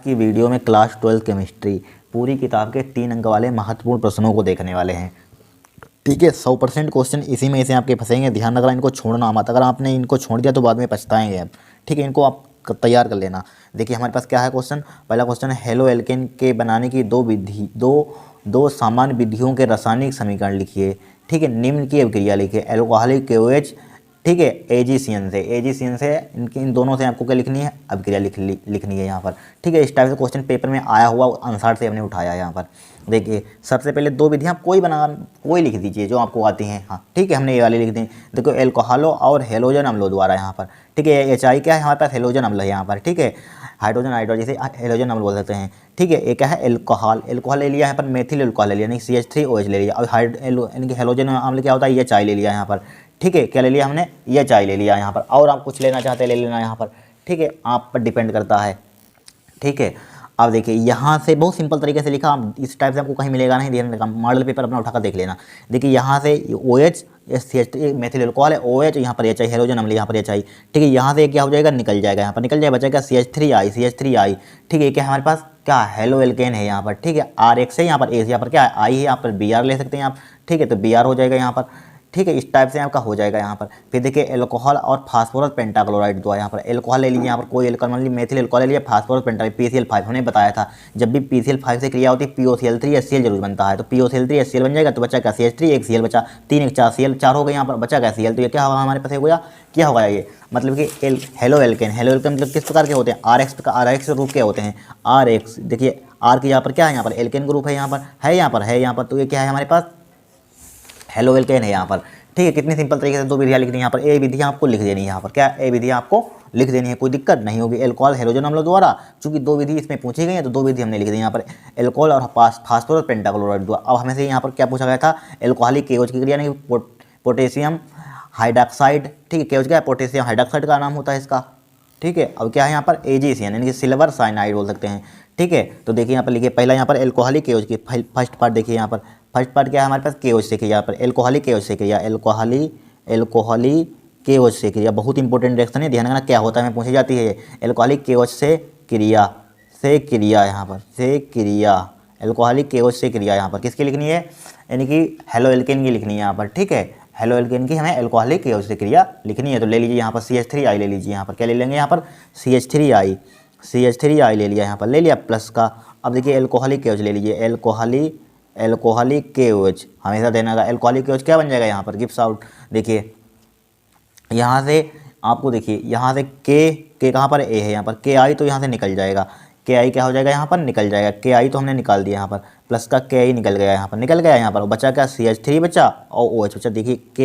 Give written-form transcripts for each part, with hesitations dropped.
की वीडियो में class 12 chemistry पूरी किताब के 3 अंक वाले महत्वपूर्ण प्रश्नों को देखने वाले हैं। ठीक है, 100% क्वेश्चन इसी में से आपके फंसेंगे। ध्यान रखना, इनको छोड़ना मत। अगर आपने इनको छोड़ दिया तो बाद में पछताएंगे आप। ठीक है, इनको आप तैयार कर लेना। देखिए हमारे पास क्या है क्वेश्चन। पहला क्वेश्चन है, हेलो एल्केन के बनाने की दो सामान्य विधियों के रासायनिक समीकरण लिखिए। ठीक है, निम्न की अभिक्रिया लिखिए। एल्कोहलिक KOH, ठीक है, एजीसीएन से इन दोनों से आपको क्या लिखनी है, अभिक्रिया लिखनी है यहाँ पर। ठीक है, इस टाइप से क्वेश्चन पेपर में आया हुआ आंसर से हमने उठाया है यहाँ पर। देखिए सबसे पहले दो विधियाँ कोई लिख दीजिए जो आपको आती हैं। हाँ ठीक है, हमने ये वाली लिख दी। देखो एल्कोहलो और हेलोजन अम्लों द्वारा यहाँ पर। ठीक है, HI क्या है हमारे पास, हेलोजन अम्ल है यहाँ पर। ठीक है, हाइड्रोजन जिसे हेलोजन अम्ल बोल सकते हैं। ठीक है, एक क्या है एल्कोहल ले लिया यहाँ पर, मेथिल एल्कोहल ले लिया, नहीं CH3OH ले लिया। और हेलोजन अम्ल क्या होता है, HI ले लिया यहाँ पर। ठीक है, क्या ले लिया हमने, HI ले लिया यहाँ पर। और आप कुछ लेना चाहते हैं ले लेना यहाँ पर। ठीक है, आप पर डिपेंड करता है। ठीक है, अब देखिए यहाँ से बहुत सिंपल तरीके से लिखा। आप इस टाइप से आपको कहीं मिलेगा नहीं, ध्यान रखना। मॉडल पेपर अपना उठाकर देख लेना। देखिए यहाँ से OH CH3 मेथिल एल्कोहल है, OH यहाँ पर HI हेलोजन अम्ल यहाँ पर HI। ठीक है, यहाँ से क्या हो जाएगा, निकल जाएगा यहाँ पर, निकल जाएगा, बचेगा CH3I। ठीक है, क्या हमारे पास क्या हेलो एल्केन है यहाँ पर। ठीक है, RX है यहाँ पर, यहाँ पर क्या है I है, यहाँ पर BR ले सकते हैं आप। ठीक है, तो BR हो जाएगा यहाँ पर। ठीक है, इस टाइप से आपका हो जाएगा यहाँ पर। फिर देखिए एल्कोहल और फास्फोरस पेंटाक्लोराइड द्वारा यहाँ पर एल्कोहल ले लीजिए, यहाँ पर कोई एल्कोहल मान लीजिए मेथिल एल्कोहल ले लिया, फास्फोरस पेंटाक्लोराइड PCl5 हमने बताया था। जब भी PCl5 से क्रिया होती है POCl3HCl जरूर बनता है। तो POCl3HCl बन जाएगा, तो बचा क्या, CH3 एक Cl बचा, 3 एक 4 Cl 4 हो गए यहाँ पर, बचा क्या Cl। तो ये क्या होगा हमारे पास, हो गया क्या होगा ये, मतलब कि हेलो एल्केन मतलब किस प्रकार के होते हैं, RX रूप के होते हैं। RX देखिए R की यहाँ पर क्या है, यहाँ पर एल्केन ग्रुप है, यहाँ पर है, यहाँ पर। तो ये क्या है हमारे पास, हेलो एल्केन है यहाँ पर। ठीक है, कितनी सिंपल तरीके से दो विधियाँ लिख दी यहाँ पर। ए विधियाँ आपको लिख देनी है यहाँ पर, क्या ए विधियाँ आपको लिख देनी है, कोई दिक्कत नहीं होगी। एल्कोहल हेलोजन अम्लों द्वारा, चूंकि दो विधि इसमें पूछी गई है तो दो विधि हमने लिख दी यहाँ पर, एल्कोहल और फास्फोरस पेंटाक्लोराइड द्वारा। अब हमें से यहाँ पर क्या पूछा गया था, एल्कोहलिक KOH की क्रिया, नहीं पोटेशियम हाइड्रॉक्साइड। ठीक है, KOH क्या है, पोटेशियम हाइड्रॉक्साइड का नाम होता है इसका। ठीक है, अब क्या है यहाँ पर AgCN यानी कि सिल्वर साइनाइड बोल सकते हैं। ठीक है, तो देखिए यहाँ पर लिखिए, पहला यहाँ पर एल्कोहलिक KOH की फर्स्ट पार्ट देखिए यहाँ पर। फर्स्ट पार्ट क्या है हमारे पास, KOH से क्रिया, यहाँ पर एल्कोहलिक KOH से क्रिया, एल्कोहलिक KOH से क्रिया, बहुत इंपॉर्टेंट रिएक्शन है, ध्यान रखना क्या होता है, हमें पूछी जाती है। एल्कोहलिक KOH से क्रिया यहाँ पर, से क्रिया, एल्कोहलिक KOH से क्रिया यहाँ पर किसकी लिखनी है, यानी कि हेलो एल्केन की लिखनी है यहाँ पर। ठीक है, हेलो एल्केन की हमें एल्कोहलिक KOH से क्रिया लिखनी है। तो ले लीजिए यहाँ पर CH3I ले लीजिए, यहाँ पर क्या ले लेंगे, यहाँ पर CH3I ले लिया, यहाँ पर ले लिया प्लस का। अब देखिए एल्कोहलिक KOH ले लीजिए, एल्कोहलिक KOH हमेशा देना होगा। एल्कोहलिक KOH क्या बन जाएगा यहाँ पर, गिव्स आउट। देखिए यहाँ से आपको, देखिए यहाँ से के कहाँ पर ए है, यहाँ पर KI, तो यहाँ से निकल जाएगा। KI क्या हो जाएगा, यहाँ पर निकल जाएगा। KI तो हमने निकाल दिया यहाँ पर, प्लस का KI निकल गया, यहाँ पर निकल गया। यहाँ पर बचा क्या, CH3 बचा और OH बचा। देखिए K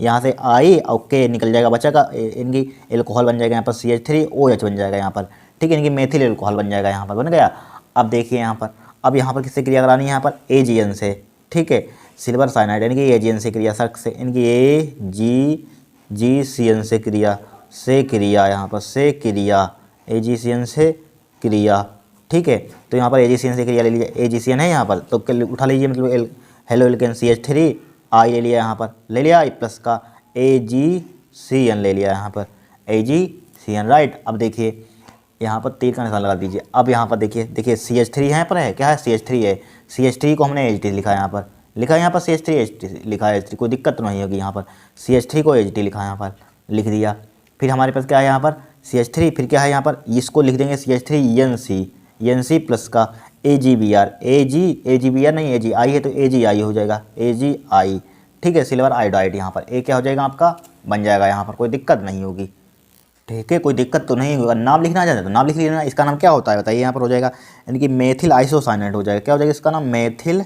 यहाँ से I और K निकल जाएगा, बचा का इनकी एल्कोहल बन जाएगा यहाँ पर, CH3OH बन जाएगा यहाँ पर। ठीक है, इनकी मेथिल एल्कोहल बन जाएगा, यहाँ पर बन गया। अब देखिए यहाँ पर, अब यहाँ पर किससे क्रिया करानी है, यहाँ पर AgN से। ठीक है, सिल्वर साइनाइड यानी कि AgN से क्रिया, सक से इनकी AgCN से क्रिया यहाँ पर, से क्रिया AgCN से क्रिया। ठीक है, तो यहाँ पर AgCN से क्रिया ले लीजिए, AgCN है यहाँ पर, तो उठा लीजिए, मतलब हेलो एल्केन CH3I ले लिया यहाँ पर, ले लिया I प्लस का AgCN ले लिया यहाँ पर, AgCN राइट। अब देखिए यहाँ पर तीर का निशान लगा दीजिए। अब यहाँ पर देखिए CH3 यहाँ पर है, क्या है, CH3 है। CH3 को हमने HT लिखा है यहाँ पर, लिखा है यहाँ पर CH3 HT लिखा है, HT कोई दिक्कत तो नहीं होगी यहाँ पर। CH3 को HT लिखा है यहाँ पर, लिख दिया। फिर हमारे पास क्या है यहाँ पर CH3, फिर क्या है यहाँ पर, इसको लिख देंगे CH3NC प्लस का AgBr, AgBr नहीं AgI है तो AgI हो जाएगा, AgI। ठीक है, सिल्वर आयोडाइड यहाँ पर, क्या हो जाएगा आपका, बन जाएगा यहाँ पर, कोई दिक्कत नहीं होगी। ठीक है, कोई दिक्कत तो नहीं होगा। नाम लिखना चाहते तो नाम लिख लेना। इसका नाम क्या होता है बताइए, यहाँ पर हो जाएगा, यानी कि मेथिल आइसोसाइनाइड हो जाएगा। क्या हो जाएगा इसका नाम, मेथिल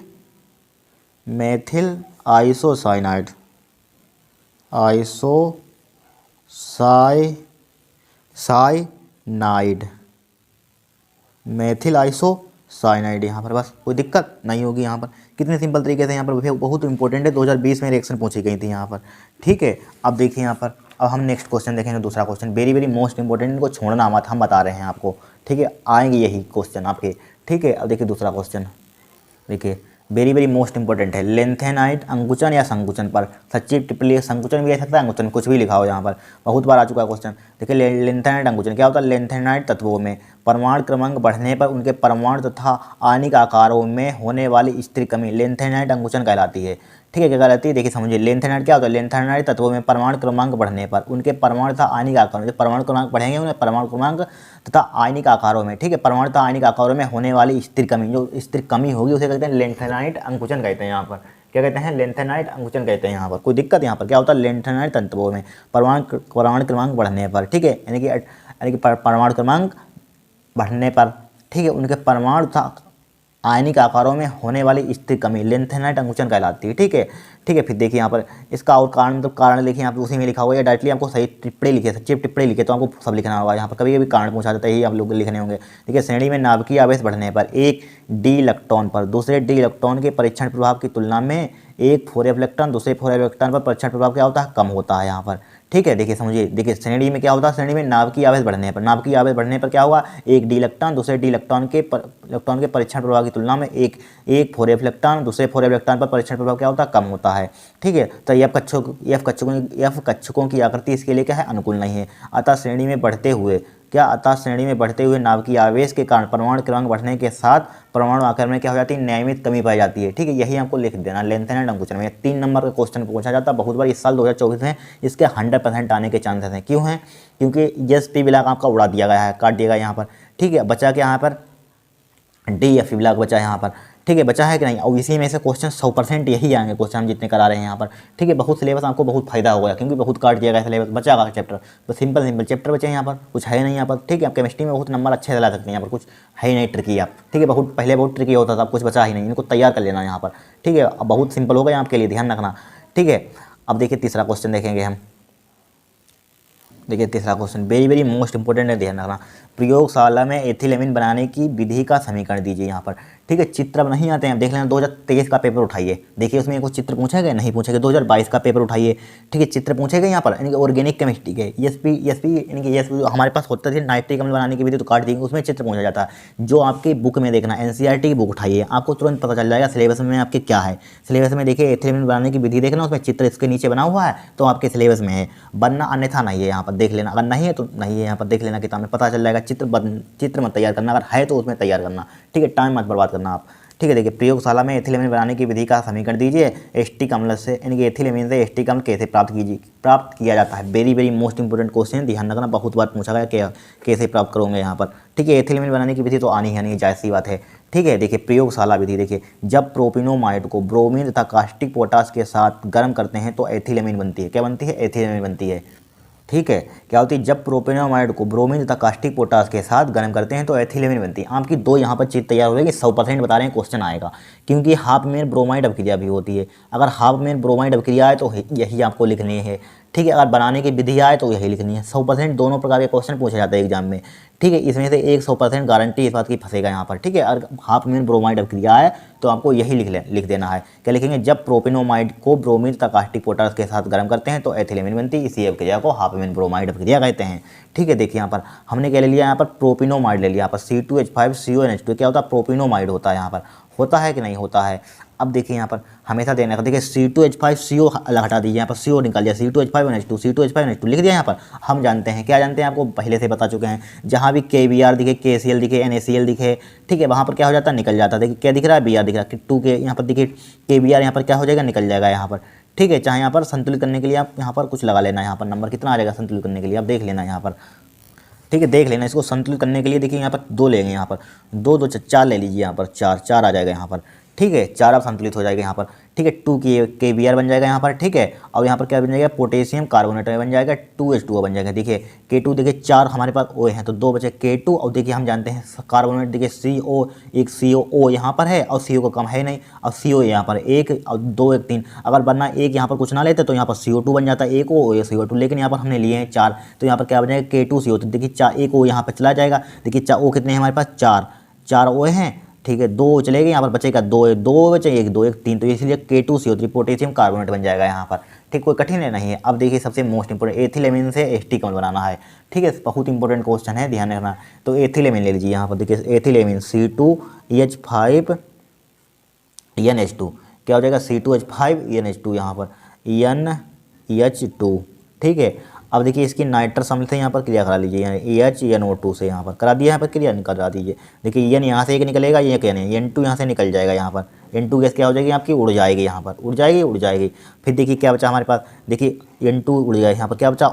आइसोसाइनाइड, मेथिल आइसोसाइनाइड यहाँ पर, बस कोई दिक्कत नहीं होगी यहाँ पर। कितने सिंपल तरीके से यहाँ पर, बहुत इंपॉर्टेंट है, 2020 में रिएक्शन पूछी गई थी यहाँ पर। ठीक है, अब देखिए यहाँ पर, अब हम नेक्स्ट क्वेश्चन देखेंगे, दूसरा क्वेश्चन वेरी मोस्ट इंपॉर्टेंट, इनको छोड़ना मत, हम बता रहे हैं आपको। ठीक है, आएंगे यही क्वेश्चन आपके। ठीक है, अब देखिए दूसरा क्वेश्चन, देखिए वेरी मोस्ट इंपॉर्टेंट है। लेंथेनाइट अंकुचन या संकुचन पर सच्ची टिप्पणी, संकुचन भी आ सकता है, अंकुचन कुछ भी लिखा हो यहाँ पर, बहुत बार आ चुका है क्वेश्चन। देखिए लेंथेनाइट अंकुचन क्या होता है, लेंथेनाइट तत्वों में परमाणु क्रमांक बढ़ने पर उनके परमाणु तथा आणविक आकारों में होने वाली स्थिर कमी लेंथेनाइट अंकुचन कहलाती है। ठीक है, क्या कहलाती है, देखिए समझिए। लेंथेनाइट क्या होता है, लेंथेनाइट तत्वों में परमाणु क्रमांक बढ़ने पर उनके परमाणु तथा आणविक आकारों में, परमाणु क्रमांक बढ़ेंगे उन्हें परमाणु क्रमांक तथा आणविक आकारों में, ठीक है, परमाणु तथा आणविक आकारों में होने वाली स्थिर कमी, जो स्थिर कमी होगी उसे कहते हैं लेंथेनाइट अंकुचन कहते हैं। यहाँ पर क्या कहते हैं, लेंथेनाइट अंकुचन कहते हैं। यहाँ पर कोई दिक्कत, यहाँ पर क्या होता है, लेंथेनाइट तत्वों में परमाणु क्रमांक बढ़ने पर, ठीक है, यानी कि परमाणु क्रमांक बढ़ने पर, ठीक है, उनके परमाणु तथा आयनिक आकारों में होने वाली स्थिर कमी लेंथेनाइट अंकुचन कहलाती है। ठीक है, ठीक है। फिर देखिए यहाँ पर इसका और कारण, मतलब कारण लिखिए यहाँ पे उसी में लिखा हुआ है, या डायरेक्टली आपको सही टिप्पणी लिखे, सच्ची टिप्पणी लिखे तो आपको सब लिखना होगा। यहाँ पर कभी कभी कारण पूछा जाता है, यही आप लोग लिखने होंगे। देखिए, श्रेणी में नाभिकीय आवेश बढ़ने पर एक डी इलेक्ट्रॉन पर दूसरे डी इलेक्ट्रॉन के परीक्षण प्रभाव की तुलना में एक फोर इलेक्ट्रॉन दूसरे फोर इलेक्ट्रॉन पर परीक्षण प्रभाव क्या होता है, कम होता है यहाँ पर। ठीक है, देखिए समझिए। देखिए श्रेणी में क्या होता है, श्रेणी में नाभिकीय आवेश बढ़ने पर क्या हुआ, एक डी इलेक्ट्रॉन दूसरे डी इलेक्ट्रॉन के परीक्षण प्रभाव की तुलना में एक फोर इलेक्ट्रॉन दूसरे फोर इलेक्ट्रॉन पर परीक्षण प्रभाव क्या होता है, कम होता है। ठीक है, तो एफ कक्षकों की आकृति इसके लिए क्या है, अनुकूल नहीं है। अतः श्रेणी में बढ़ते हुए नाभिकीय आवेश के कारण परमाणु क्रमांक बढ़ने के साथ परमाणु आकार में क्या हो जाती है, नियमित कमी पाई जाती है। ठीक है, यही आपको लिख देना लेंथेनाइट अंकुचन में। 3 नंबर का क्वेश्चन पूछा जाता है बहुत बार इस साल 2024 में, इसके 100% आने के चांसेस हैं। क्यों हैं, क्योंकि एस पी ब्लॉक आपका उड़ा दिया गया है, काट दिया गया यहाँ पर। ठीक है, बचा के यहाँ पर डी एफ ब्लॉक बचा है यहाँ पर। ठीक है, बचा है कि नहीं, और इसी में से क्वेश्चन 100% यही आएंगे क्वेश्चन हम जितने करा रहे हैं यहाँ पर। ठीक है, बहुत सिलेबस आपको बहुत फायदा होगा, क्योंकि बहुत काट दिया गया सिलेबस, बचा हुआ चैप्टर, तो सिंपल चैप्टर बचे हैं यहाँ पर, कुछ है नहीं यहाँ पर। ठीक है, आप केमिस्ट्री में बहुत नंबर अच्छे दिला सकते हैं, यहाँ पर कुछ है ही नहीं ट्रिकी आप। ठीक है, पहले बहुत ट्रिकी होता था, अब कुछ बचा ही नहीं, इनको तैयार कर लेना यहाँ पर। ठीक है, अब बहुत सिंपल होगा यहाँ आपके लिए, ध्यान रखना। ठीक है, अब देखिए तीसरा क्वेश्चन देखेंगे हम। देखिए तीसरा क्वेश्चन वेरी मोस्ट इंपोर्टेंट है, ध्यान रखना। प्रयोगशाला में एथिलेमिन बनाने की विधि का समीकरण दीजिए यहाँ पर। ठीक है, चित्र अब नहीं आते हैं, देख लेना 2023 का पेपर उठाइए, देखिए उसमें कुछ चित्र पूछे गए, नहीं पूछे गए। 2022 का पेपर उठाइए, ठीक है, चित्र पूछे गए यहाँ पर, यानी कि ऑर्गेनिक केमिस्ट्री के ESP यानी कि ESP हमारे पास होता है, नाइट्रिक अम्ल बनाने की विधि तो काट देंगे, उसमें चित्र पूछा जाता है। जो आपकी बुक में देखना, NCERT की बुक उठाइए, आपको तुरंत पता चल जाएगा सिलेबस में आपके क्या है। सिलेबस में देखिए एथिलेमिन बनाने की विधि देखना, उसमें चित्र इसके नीचे बना हुआ है, तो आपके सिलेबस में है, वरना अन्यथा नहीं है। यहाँ पर देख लेना, अगर नहीं है तो नहीं है, यहाँ पर देख लेना किताब में पता चल जाएगा। चित्र मत तैयार करना, अगर है तो उसमें तैयार करना। ठीक है, टाइम मत बर्बाद करना आप। ठीक है, देखिए प्रयोगशाला में एथिलेमिन बनाने की विधि का समीकरण दीजिए। एस्टिक अम्ल से, यानी कि एथिलेमिन से एस्टिक अम्ल कैसे प्राप्त किया जाता है। वेरी मोस्ट इंपोर्टेंट क्वेश्चन, ध्यान रखना, बहुत बार पूछा गया कि कैसे प्राप्त करोगे यहाँ पर। ठीक है, एथिलेमिन बनाने की विधि तो आनी है नहीं, जायज़ सी बात है। ठीक है, देखिए प्रयोगशाला विधि, देखिए जब प्रोपिनोमाइड को ब्रोमीन तथा कास्टिक पोटाश के साथ गर्म करते हैं तो एथिलेमिन बनती है। क्या बनती है, एथिलेमिन बनती है। ठीक है, क्या होती है, जब प्रोपेनोमाइड को ब्रोमीन तथा कास्टिक पोटाश के साथ गर्म करते हैं तो एथिलेमिन बनती है। आपकी 2 यहाँ पर चीज़ तैयार हो जाएगी, 100% बता रहे हैं, क्वेश्चन आएगा। क्योंकि हाफ मेन ब्रोमाइड अभिक्रिया भी होती है, अगर हाफ मेन ब्रोमाइड अभिक्रिया है तो यही आपको लिखनी है। ठीक है, अगर बनाने की विधि आए तो यही लिखनी है। 100% दोनों प्रकार के क्वेश्चन पूछे जाते हैं एग्जाम में। ठीक है, इसमें से 100% गारंटी इस बात की फंसेगा यहाँ पर। ठीक है, अगर हाफ मेन ब्रोमाइड अभिक्रिया है तो आपको यही लिख देना है। क्या लिखेंगे, जब प्रोपेनोमाइड को ब्रोमीन तथा कास्टिक पोटाश के साथ गर्म करते हैं तो एथिलेमिन बनती है। इसी अभिक्रिया को हाफ मेन ब्रोमाइड अभिक्रिया कहते हैं। ठीक है, देखिए यहाँ पर हमने क्या ले लिया, यहाँ पर प्रोपिनोमाइड ले लिया, यहाँ पर C2H5CONH2 क्या होता है, प्रोपिनोमाइड होता है। यहाँ पर होता है कि नहीं होता है। अब देखिए यहाँ पर हमेशा देना है, देखिए C2H5CO अलग हटा दीजिए, यहाँ पर CO निकाल दिया, C2H5NH2 लिख दिया। यहाँ पर हम जानते हैं, क्या जानते हैं, आपको पहले से बता चुके हैं, जहाँ भी KBr दिखे, KCl दिखे, NaCl दिखे, ठीक है, वहाँ पर क्या हो जाता है, निकल जाता है। देखिए क्या दिख रहा है, Br दिख रहा है, 2 के यहाँ पर देखिए KBr यहाँ पर क्या हो जाएगा, निकल जाएगा यहाँ पर। ठीक है, चाहे यहाँ पर संतुलित करने के लिए आप यहाँ पर कुछ लगा लेना, यहाँ पर नंबर कितना आ जाएगा संतुलित करने के लिए आप देख लेना यहाँ पर। ठीक है, देख लेना, इसको संतुलित करने के लिए देखिए यहाँ पर 2 लेंगे, यहाँ पर 2 2 4 ले लीजिए, यहाँ पर 4 आ जाएगा यहाँ पर। ठीक है, 4 अब संतुलित हो जाएगा यहाँ पर। ठीक है, 2 KBr बन जाएगा यहाँ पर। ठीक है, और यहाँ पर क्या बन जाएगा, पोटेशियम कार्बोनेट बन जाएगा, 2H2O बन जाएगा। देखिए K2 देखिए 4 हमारे पास O हैं तो 2 बचे K2, और देखिए हम जानते हैं कार्बोनेट देखिए CO, एक COO यहाँ पर है और CO का कम है नहीं, और CO यहाँ पर 1 और 2 1 3, अगर बनना 1 यहाँ पर कुछ ना लेते तो यहाँ पर CO2 बन जाता है, 1 O और CO2, लेकिन यहाँ पर हमने लिए हैं 4, तो यहाँ पर क्या बन जाएगा K2CO। तो देखिए 4 1 O यहाँ पर चला जाएगा। देखिए 4 O कितने हैं हमारे पास, 4 O हैं। ठीक है, 2 चलेगा, यहाँ पर बचेगा 2 बचे 1 2 1 3, तो इसलिए K2CO3 पोटेशियम कार्बोनेट बन जाएगा यहाँ पर। ठीक, कोई कठिन है नहीं है। अब देखिए सबसे मोस्ट इंपोर्टेंट, एथिलेमिन से एस्टिक अम्ल बनाना है। ठीक है, बहुत इंपॉर्टेंट क्वेश्चन है, ध्यान रखना। तो एथिलेमिन ले लीजिए यहाँ पर, देखिए एथिलेमिन C2H5NH2 क्या हो जाएगा, C2H5NH2 यहाँ पर NH2। ठीक है, अब देखिए इसकी नाइट्रस अम्ल से यहाँ पर क्रिया करा लीजिए, यहाँ AHNO2 से यहाँ पर करा दिया, यहाँ पर क्रिया करा दीजिए। देखिए एन यहाँ से एक निकलेगा, ये क्या नहीं N2 यहाँ से निकल जाएगा, यहाँ पर N2 गैस क्या हो जाएगी आपकी, उड़ जाएगी, यहाँ पर उड़ जाएगी। फिर देखिए क्या बचा हमारे पास, देखिए N2 उड़ गया, यहाँ पर क्या बचा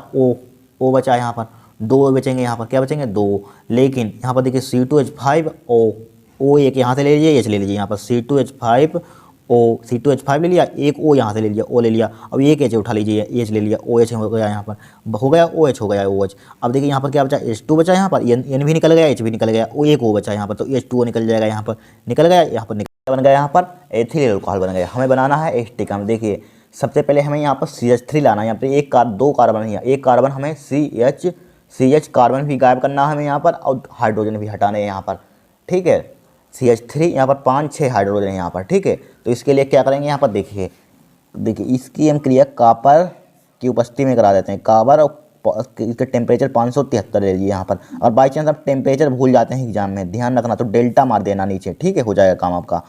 O बचा, यहाँ पर 2 बचेंगे, यहाँ पर क्या बचेंगे 2। लेकिन यहाँ पर देखिए C2H5O एक यहाँ से ले लीजिए, H ले लीजिए, यहाँ पर C2H5 ले लिया, एक O यहाँ से ले लिया, O ले लिया। अब एक H उठा लीजिए, H ले लिया, OH हो गया, यहाँ पर हो गया OH हो गया OH। अब देखिए यहाँ पर क्या बचा, H2 बचा, यहाँ पर N भी निकल गया, H भी निकल गया, एक O बचा यहाँ पर, तो H2O निकल जाएगा, यहाँ पर निकल गया, यहाँ पर बन गया, यहाँ पर एथिल अल्कोहल बन गया। हमें बनाना है एस्टिक अम्ल। देखिए सबसे पहले हमें यहाँ पर CH3 लाना है, यहाँ पर दो कार्बन है, एक कार्बन हमें CH कार्बन भी गायब करना है हमें यहाँ पर, और हाइड्रोजन भी हटाने हैं यहाँ पर, ठीक है। CH3 यहाँ पर 5-6 हाइड्रोजन है यहाँ पर, ठीक है। तो इसके लिए क्या करेंगे यहाँ पर, देखिए इसकी हम क्रिया कॉपर की उपस्थिति में करा देते हैं। कॉपर और इसका टेम्परेचर 573 ले लीजिए यहाँ पर। और बाई चांस आप टेम्परेचर भूल जाते हैं एग्जाम में, ध्यान रखना, तो डेल्टा मार देना नीचे, ठीक है, हो जाएगा काम आपका,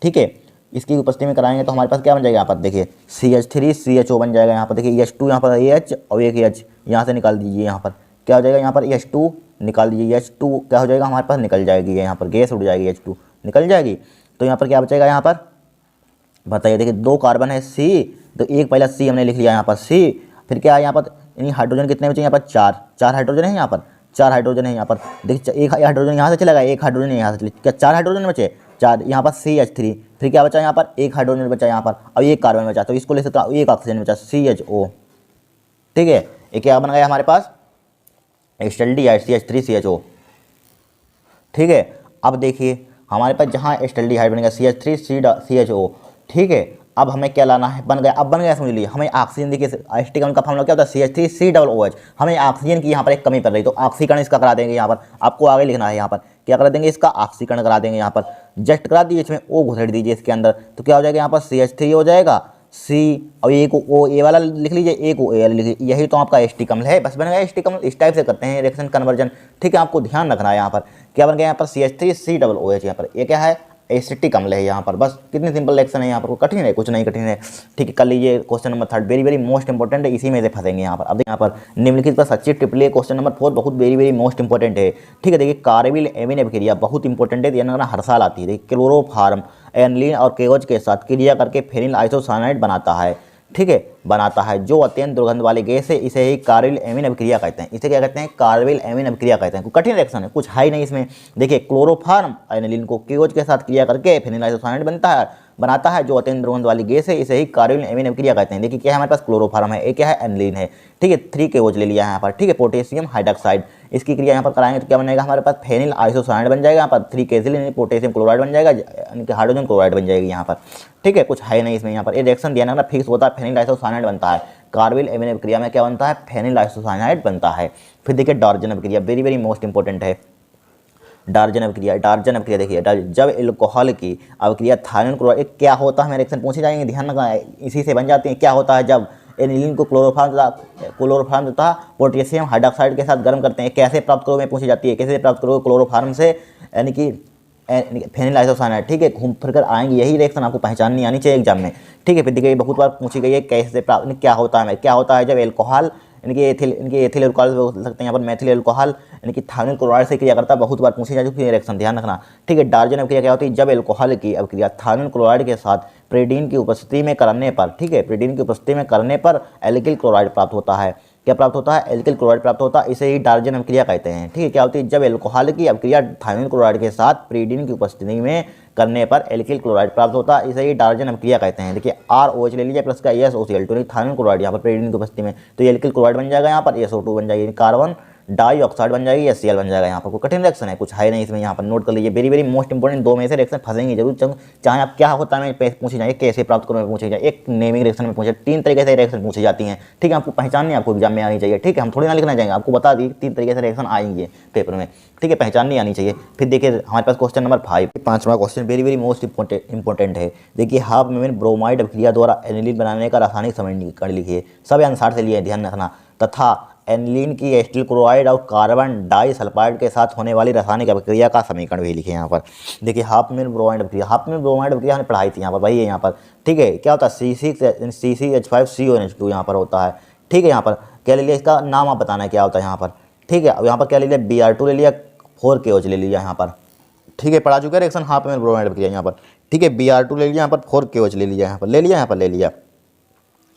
ठीक है। इसकी उपस्थिति में कराएंगे तो हमारे पास क्या बन जाएगा यहाँ पर, देखिए CH3 CHO बन जाएगा, यहाँ पर देखिए H2 यहाँ पर AH और एक H यहाँ से निकाल दीजिए, यहाँ पर क्या हो जाएगा, यहाँ पर H2 निकाल दीजिए, H2 क्या हो जाएगा हमारे पास, निकल जाएगी, यहाँ पर गैस उड़ जाएगी, H2 निकल जाएगी। तो यहाँ पर क्या बचेगा, यहाँ पर बताइए, देखिए 2 कार्बन है C, तो एक पहला C हमने लिख लिया यहाँ पर C, फिर क्या है यहाँ पर, यानी हाइड्रोजन कितने बचे यहाँ पर, 4 हाइड्रोजन है यहाँ पर, 4 हाइड्रोजन है यहाँ पर। देखिए एक हाइड्रोजन यहाँ से चला गया, एक हाइड्रोजन यहाँ से, क्या 4 हाइड्रोजन बचे, 4 यहाँ पर CH3, फिर क्या बचा यहाँ पर, एक हाइड्रोजन बचा यहाँ पर, अब एक कार्बन बचा, तो इसको ले सकता हूँ, एक ऑक्सीजन बचा CHO, ठीक है। ये क्या बन गया हमारे पास, एस्टल्डिहाइड CH3CHO, ठीक है। अब देखिए हमारे पास जहाँ एस्टल्डिहाइड बन गया CH3CHO, ठीक है। अब हमें क्या लाना है, बन गया, अब बन गया समझ लीजिए, हमें ऑक्सीजन, देखिए एस्टिक अम्ल का फॉर्मूला क्या होता है, CH3COOH, हमें ऑक्सीजन की यहाँ पर एक कमी पड़ रही, तो ऑक्सीकरण इसका करा देंगे, यहाँ पर आपको आगे लिखना है, यहाँ पर क्या करा देंगे, इसका ऑक्सीकरण करा देंगे, यहाँ पर जस्ट करा दीजिए, इसमें O घुसेड़ दीजिए इसके अंदर, तो क्या हो जाएगा यहाँ पर CH3 हो जाएगा, C और एक O A वाला लिख लीजिए, एक O A वाला लिख लीजिए, यही तो आपका एस्टिक अम्ल है, बस बन गया एस्टिक अम्ल। इस टाइप से करते हैं रिएक्शन कन्वर्जन, ठीक है। आपको ध्यान रखना है यहाँ पर क्या बन गया, यहाँ पर CH3COOH, यहाँ पर ये क्या है, एसिटिक अम्ल है यहाँ पर। बस कितनी सिंपल रिएक्शन है यहाँ पर, कोई कठिन है, कुछ नहीं कठिन है, ठीक है। कर लीजिए question number 3, very most important है, इसी में से फंसेंगे यहाँ पर। अब यहाँ पर निम्नलिखित पर सच्ची टिप्पणी, क्वेश्चन नंबर 4 बहुत वेरी मोस्ट इंपॉर्टेंट है, ठीक है। देखिए कार्बिल एमीन अभिक्रिया बहुत इंपॉर्टेंट है, यानी हर साल आती है। देखिए क्लोरोफार्म एनिलीन और केओज के साथ क्रिया करके फेनिल आइसोसाइनाइड बनाता है, ठीक है, बनाता है, जो अत्यंत दुर्गंध वाली गैस है, इसे ही कार्बिल एमीन अभिक्रिया कहते हैं। इसे क्या कहते हैं, कार्बिल एमीन अभिक्रिया कहते हैं। कोई कठिन रिएक्शन है, कुछ है ही नहीं इसमें। देखिए क्लोरोफार्म एनिलीन को केओज के साथ क्रिया करके फेनिल आइसोसाइनाइड बनाता है, जो अत्यंत दुर्गंध वाली गैस है, इसे ही कार्बिल एमीन अभिक्रिया कहते हैं। देखिए क्या है हमारे पास, क्लोरोफार्म है, एक क्या है, एनिलीन है, ठीक है। 3 केओज ले लिया है यहाँ पर, ठीक है, पोटेशियम हाइड्रोक्साइड, इसकी क्रिया यहाँ पर कराएंगे तो क्या बनेगा हमारे पास, फेनिल आइसोसाइनाइड बन जाएगा, यहाँ पर 3 केजिल पोटेशियम क्लोराइड बन जाएगा, यानी कि हाइड्रोजन क्लोराइड बन जाएगी यहाँ पर, ठीक है। कुछ है नहीं इसमें, यहाँ पर ये रिएक्शन दिया ना फिक्स होता है, फेनिल आइसोसाइनाइड बनता है। कार्बिल एमीन अभिक्रिया में क्या बनता है, फेनिल आइसोसाइनाइड बनता है। फिर देखिए डार्जन अभिक्रिया, वेरी मोस्ट इंपॉर्टेंट है। डार्जन अभिक्रिया देखिए, जब एल्कोहल की अभिक्रिया थायरन क्लोराइड, क्या होता है, हमें रिएक्शन पूछे जाएंगे, ध्यान रखना, इसी से बन जाते हैं। क्या होता है, जब एनिलीन को क्लोरोफार्म तथा पोटेशियम हाइड्रोक्साइड के साथ गर्म करते हैं, कैसे प्राप्त करोगे पूछी जाती है, कैसे प्राप्त करोगे, क्लोरोफार्म से, यानी कि फेनिल आइसोसाइनाइड, ठीक है। घूम फिर कर आएंगे, यही रिएक्शन आपको पहचाननी आनी चाहिए एग्जाम में, ठीक है। फिर देखिए बहुत बार पूछी गई है, कैसे प्राप्त, क्या होता है जब एल्कोहल, इनके एथिल अल्कोहल हो सकते हैं, यहाँ पर मेथिल अल्कोहल, यानी कि थायरन क्लोराइड से क्रिया करता है, बहुत बार पूछी जा चुकी है रिएक्शन, ध्यान रखना, ठीक है। डार्जन अभिक्रिया क्या होती है, जब एल्कोहल की अभिक्रिया थायरन क्लोराइड के साथ प्रीडीन की उपस्थिति में करने पर, ठीक है, प्रीडीन की उपस्थिति में करने पर एल्किल क्लोराइड प्राप्त होता है। क्या प्राप्त होता है, एल्किल क्लोराइड प्राप्त होता है, इसे ही डार्जन अभिक्रिया कहते हैं, ठीक है। क्या होती है, जब एल्कोहल की अभिक्रिया थायरन क्लोराइड के साथ प्रीडीन की उपस्थिति में करने पर एल्किल क्लोराइड प्राप्त होता है, इसे ही डार्जन अभिक्रिया कहते हैं। देखिए ROH ले लीजिए प्लस का SOCl2, थायरन क्लोराइड यहाँ पर प्रीडीन की उपस्थिति में, तो एल्किल क्लोराइड बन जाएगा, यहाँ पर SO2 बन जाएगी, कार्बन डाइऑक्साइड बन जाएगी, HCl बन जाएगा। यहाँ पर कोई कठिन रिएक्शन है, कुछ है नहीं इसमें, यहाँ पर नोट कर लीजिए, वेरी मोस्ट इंपॉर्टेंट, 2 में से रिएक्शन फंसेंगे जरूर, चाहे आप क्या होता है में पूछे जाए, कैसे प्राप्त करो में पूछे जाए, एक नेमिंग रिएक्शन में पूछे, 3 तरीके से रिएक्शन पूछी जाती हैं, ठीक है। आपको पहचाननी, आपको एग्जाम में आनी चाहिए, ठीक है। हम थोड़ी ना लिखना चाहेंगे, आपको बता दी 3 तरीके से रिएक्शन आएंगे पेपर में, ठीक है, पहचाननी आनी चाहिए। फिर देखिए हमारे पास क्वेश्चन नंबर 5, 5वां क्वेश्चन वेरी मोस्ट इंपॉर्टेंट है। देखिए हाफ में ब्रोमाइड अभिक्रिया द्वारा एनिलीन बनाने का रासायनिक समीकरण लिखिए, सब अनुसार से लिए, ध्यान रखना, तथा एनिलीन की एस्टिल क्लोराइड और कार्बन डाइसल्फाइड के साथ होने वाली रासायनिक अभिक्रिया का समीकरण भी लिखे यहाँ पर। देखिए हाफ में ब्रोमाइड अभिक्रिया, हमने पढ़ाई थी यहाँ पर, भाई ये यहाँ पर, ठीक है। क्या होता है, CH5CONH2 यहाँ पर होता है, ठीक है। यहाँ पर क्या ले लिया, इसका नाम आप बताना है क्या होता है यहाँ पर, ठीक है। अब यहाँ पर क्या ले लिया, Br2 ले लिया, 4KOH ले लिया यहाँ पर, ठीक है। पढ़ा चुका है रिएक्शन हाफ में ब्रोमाइड किया यहाँ पर, ठीक है। Br2 ले लिया यहाँ पर, 4KOH ले लिया यहाँ पर, ले लिया यहाँ पर, ले लिया।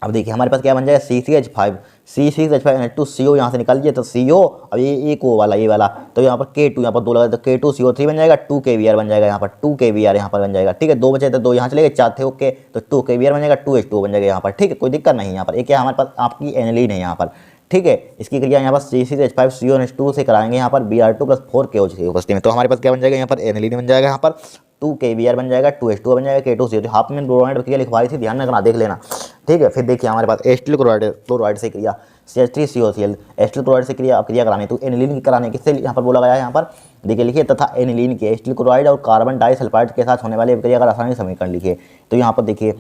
अब देखिए हमारे पास क्या बन जाएगा, C6H5, C6H5NH2CO यहाँ से निकाल दिया तो CO, अब ये एक O वाला, ये वाला, तो यहाँ पर K2 यहाँ पर 2 लगा तो K2CO3 बन जाएगा, 2KBr बन जाएगा यहाँ पर, 2KBr यहाँ पर बन जाएगा, ठीक है। 2 बचे तो 2 यहाँ चले गए, 4 थे ओके, तो 2KBr बन जाएगा, 2H2O बन जाएगा यहाँ पर, ठीक है। कोई दिक्कत नहीं यहाँ पर। एक क्या हमारे पास आपकी एनिलीन है यहाँ पर, ठीक है। इसकी क्रिया यहाँ पर C6H5CONH2 से कराएंगे यहाँ पर Br2 + 4KOH की उपस्थिति में, तो हमारे पास क्या बन जाएगा यहाँ पर, एनिलीन बन जाएगा यहाँ पर, 2KBr बन जाएगा, 2H2O बन जाएगा, K2CO, हाफ में ब्रोमाइड क्रिया लिखवाई थी, ध्यान रखना, देख लेना, ठीक है। फिर देखिए हमारे पास एसिटिल क्लोराइड से क्रिया CH3COCl, एसिटिल क्लोराइड से क्रिया करानी, तो एनिलीन की कराने किससे यहाँ पर बोला गया है, यहाँ पर देखिए लिखिए, तथा एनिलीन के एसिटिल क्लोराइड और कार्बन डाइसल्फाइड के साथ होने वाले क्रिया का रासायनिक समीकरण लिखिए। तो यहाँ पर देखिए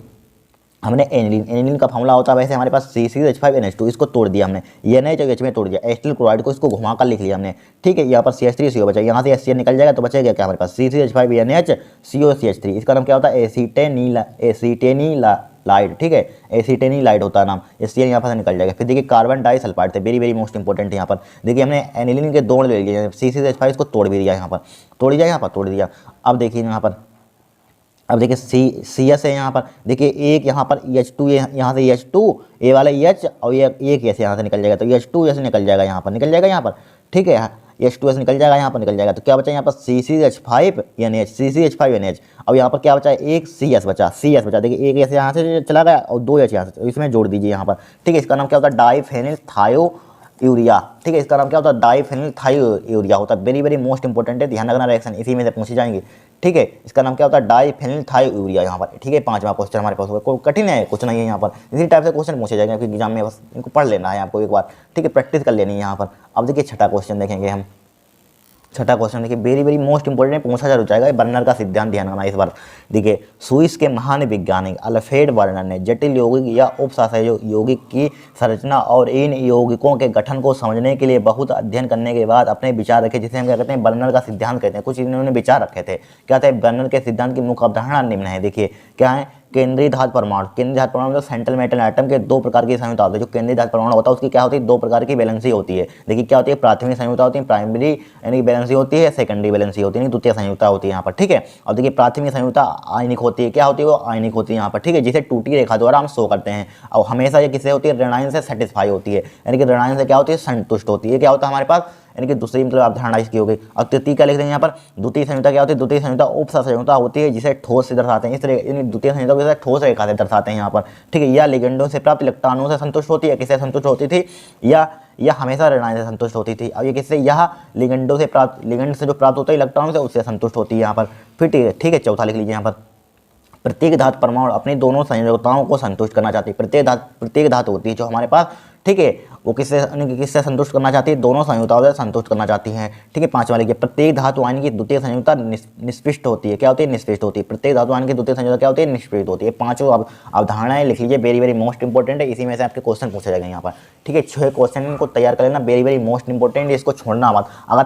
हमने एनिलीन का फॉर्मूला होता है वैसे हमारे पास C6H5NH2, इसको तोड़ दिया हमने, NH और H में तोड़ दिया, एसिटिल क्लोराइड को इसको घुमाकर लिख लिया हमने, ठीक है। यहाँ पर CH3CO बचा, यहाँ से HCl निकल जाएगा तो बचेगा क्या हमारे पास, C6H5NH COCH3, इसका नाम क्या होता है, एसीटेनिलाइड, ठीक है, एसीटेनिलाइड होता है नाम, HCl यहाँ पर निकल जाएगा। फिर देखिए कार्बन डाइसल्फाइड थे, वेरी वेरी मोस्ट इंपॉर्टेंट है यहाँ पर, देखिए हमने एनिलीन के 2 ले लिए, C6H5 इसको तोड़ भी दिया, यहाँ पर तोड़ दिया, यहाँ पर तोड़ दिया। अब देखिए यहाँ पर, अब देखिए CS है यहाँ पर, देखिए एक यहाँ पर H2, यहाँ से H2, ये वाला H और ये एक ऐसे यहाँ से निकल जाएगा, तो H2 ऐसे निकल जाएगा यहाँ पर, निकल जाएगा यहाँ पर, ठीक है। H2 ऐसे निकल जाएगा यहाँ पर, निकल जाएगा, तो क्या बचा यहाँ पर CCH5NH। अब यहाँ पर क्या बचा है, एक CS बचा, देखिए एक ऐसे यहाँ से चला गया और 2 H यहाँ से, तो इसमें जोड़ दीजिए यहाँ पर, ठीक है। इसका नाम क्या होता है, डाइफेनिल थायोयूरिया, ठीक है, इसका नाम क्या होता है, डाइफेनिल थायोयूरिया होता है, वेरी वेरी मोस्ट इंपॉर्टेंट है, ध्यान रखना, रिएक्शन इसी में से पूछी जाएंगे, ठीक है। इसका नाम क्या होता है, डाइफेनिल थायोयूरिया यहाँ पर, ठीक है। 5वां क्वेश्चन हमारे पास होगा, कोई कठिन है कुछ नहीं है यहाँ पर, इसी टाइप से क्वेश्चन पूछे जाएंगे आपके एग्जाम में, बस इनको पढ़ लेना है आपको एक बार, ठीक है, प्रैक्टिस कर लेनी है यहाँ पर। अब देखिए छठा क्वेश्चन देखेंगे हम, छठा क्वेश्चन देखिए वेरी वेरी मोस्ट इंपॉर्टेंट है, पूछा जरूर जाएगा, बर्नर का सिद्धांत ध्यान रखना इस बार। देखिए स्विस के महान वैज्ञानिक अल्फ्रेड बर्नर ने जटिल यौगिक या उपसहसंयोजक यौगिक की संरचना और इन यौगिकों के गठन को समझने के लिए बहुत अध्ययन करने के बाद अपने विचार रखे, जिसे हम क्या कहते हैं, बर्नर का सिद्धांत कहते हैं। कुछ इन्होंने विचार रखे थे, क्या थे, बर्नर के सिद्धांत की मुख्य अवधारणा निम्न है, देखिए क्या है, केंद्रीय धातु परमाणु, मतलब सेंट्रल मेटल एटम के 2 प्रकार की संयुक्ता होती है। जो केंद्रीय धातु परमाणु होता है उसकी क्या होती है, 2 प्रकार की वैलेंसी होती है। देखिए क्या होती है, प्राथमिक संयुक्ता होती है, प्राइमरी यानी वैलेंसी होती है, सेकेंडरी वैलेंसी होती है, द्वितीय संयुक्ता होती है यहाँ पर, ठीक है। और देखिए प्राथमिक संयुक्ता आयनिक होती है, क्या होती है, वो आयनिक होती है यहाँ पर, ठीक है, जिसे टूटी रेखा द्वारा हम शो करते हैं। और हमेशा ये किससे होती है, ऋणायन से सेटिस्फाई होती है, यानी कि ऋणायन से क्या होती है, संतुष्ट होती है। क्या होता है हमारे पास, यानी कि दूसरी मतलब अवधारणा इसकी हो गई। और तृतीय क्या लिख देंगे यहाँ पर, द्वितीय संयुक्ता क्या होती है, द्वितीय संयुक्ता उपसहसंयुक्ता होती है जिसे ठोस से दर्शाते हैं, इस तरह यानी द्वितीय संयुक्ता को ठोस रेखा से दर्शाते हैं यहाँ पर, ठीक है। या लिगेंडों से प्राप्त इलेक्ट्रॉनों से संतुष्ट होती है, किससे संतुष्ट होती थी, या हमेशा ऋणायन से संतुष्ट होती थी। अब ये किससे, यह लिगेंडों से प्राप्त, लिगेंड से जो प्राप्त होता है इलेक्ट्रॉन से, उससे संतुष्ट होती है यहाँ पर। फिर ठीक है, चौथा लिख लीजिए यहाँ पर, प्रत्येक धातु परमाणु अपनी दोनों संयोजकताओं को संतुष्ट करना चाहती है। प्रत्येक धातु होती है जो हमारे पास, ठीक है, वो किससे संतुष्ट करना चाहती है, दोनों संयुक्ताओं से संतुष्ट करना चाहती हैं, ठीक है। 5वां लिखिए, प्रत्येक धातु आयन की द्वितीय संयुक्ता निष्पृष्ट होती है, क्या होती है, निष्पृष्ट होती है। प्रत्येक धातु आयन की द्वितीय संयुक्ता क्या होती है, निष्पृष्ट होती है। 5 अवधारणाएं लिख लीजिए, वेरी वेरी मोस्ट इंपॉर्टेंट है, इसी में से आपके क्वेश्चन पूछे जाएंगे यहाँ पर, ठीक है। 6 क्वेश्चन को तैयार कर लेना, वेरी वेरी मोस्ट इंपॉर्टेंट है, इसको छोड़ना मत। अगर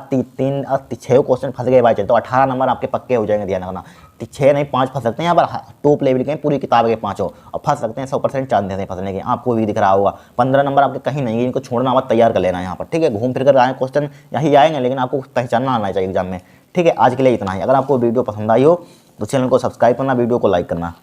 6 क्वेश्चन फंस गए भाई तो 18 नंबर आपके पक्के हो जाएंगे, ध्यान रखना। 6 नहीं 5 फंस सकते हैं यहाँ पर, टॉप लेवल के पूरी किताब के 5 और फंस सकते हैं, 100% चांस देते हैं फंसने के, आपको भी दिख रहा होगा। 15 नंबर आपके कहीं नहीं है, इनको छोड़ना मत, तैयार कर लेना यहाँ पर, ठीक है। घूम फिर कर आए क्वेश्चन यही आएंगे, लेकिन आपको पहचानना आना चाहिए एग्जाम में, ठीक है। आज के लिए इतना ही। अगर आपको वीडियो पसंद आई हो तो चैनल को सब्सक्राइब करना, वीडियो को लाइक करना।